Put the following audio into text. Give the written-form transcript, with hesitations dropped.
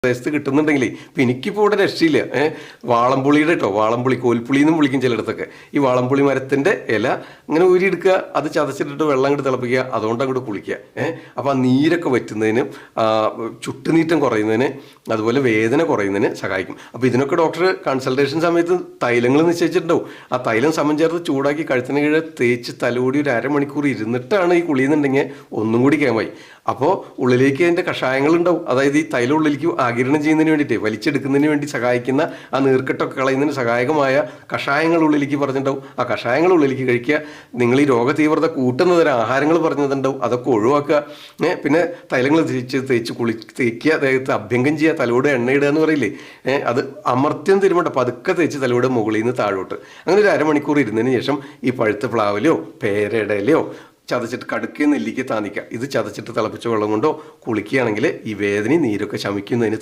പ്രദേശത്ത് കിട്ടുന്നുണ്ടെങ്കിലേ ഇപ്പം എനിക്കിപ്പോൾ ഇവിടെ രക്ഷയില്ല. വാളംപുളിയുടെ കേട്ടോ, വാളംപുളി കോൽപ്പുളി എന്നും വിളിക്കും ചിലയിടത്തൊക്കെ. ഈ വാളംപുളി മരത്തിൻ്റെ ഇല ഇങ്ങനെ ഊരിയെടുക്കുക, അത് ചതച്ചിട്ടിട്ട് വെള്ളം അങ്ങോട്ട് തിളപ്പിക്കുക, അതുകൊണ്ട് അങ്ങോട്ട് കുളിക്കുക. അപ്പോൾ ആ നീരൊക്കെ വറ്റുന്നതിനും ചുട്ടുനീറ്റം കുറയുന്നതിന് അതുപോലെ വേദന കുറയുന്നതിന് സഹായിക്കും. അപ്പോൾ ഇതിനൊക്കെ ഡോക്ടർ കൺസൾട്ടേഷൻ സമയത്ത് തൈലങ്ങൾ നിശ്ചയിച്ചിട്ടുണ്ടാവും. ആ തൈലം സമം ചേർത്ത് ചൂടാക്കി കഴുത്തിന് കീഴെ തേച്ച് തലോടി ഒരു അരമണിക്കൂർ ഇരുന്നിട്ടാണ് ഈ കുളിയെന്നുണ്ടെങ്കിൽ ഒന്നും കൂടി കേമായി. അപ്പോൾ ഉള്ളിലേക്ക് അതിൻ്റെ കഷായങ്ങളുണ്ടാവും. അതായത് ഈ തൈലം ഉള്ളിലേക്ക് ആഗിരണം ചെയ്യുന്നതിന് വേണ്ടിയിട്ട്, വലിച്ചെടുക്കുന്നതിന് വേണ്ടി സഹായിക്കുന്ന ആ നീർക്കെട്ടൊക്കെ കളയുന്നതിന് സഹായകമായ കഷായങ്ങൾ ഉള്ളിലേക്ക് പറഞ്ഞിട്ടുണ്ടാവും. ആ കഷായങ്ങൾ ഉള്ളിലേക്ക് കഴിക്കുക. നിങ്ങൾ ഈ രോഗതീവ്രത കൂട്ടുന്ന തരം ആഹാരങ്ങൾ പറഞ്ഞിട്ടുണ്ടാവും, അതൊക്കെ ഒഴിവാക്കുക. പിന്നെ തൈലങ്ങൾ തേച്ച് തേക്കുക, ദേഹത്ത് അഭ്യംഗം ചെയ്യുക, തലോട് എണ്ണയിടുക എന്ന് പറയില്ലേ, അത് അമർത്യം തരുമ്പോണ്ട് പതുക്കെ തേച്ച് തലോട് മുകളിൽ നിന്ന് താഴോട്ട്. അങ്ങനെ ഒരു അരമണിക്കൂർ ഇരുന്നതിന് ശേഷം ഈ പഴുത്ത പ്ലാവിലോ പേരയിടയിലോ ചതച്ചിട്ട് കടുക്കയും നെല്ലിക്ക താന്നിക്കുക, ഇത് ചതച്ചിട്ട് തിളപ്പിച്ച വെള്ളം കൊണ്ടോ കുളിക്കുകയാണെങ്കിൽ ഈ വേദനയും നീരൊക്കെ ശമിക്കുന്നതിന്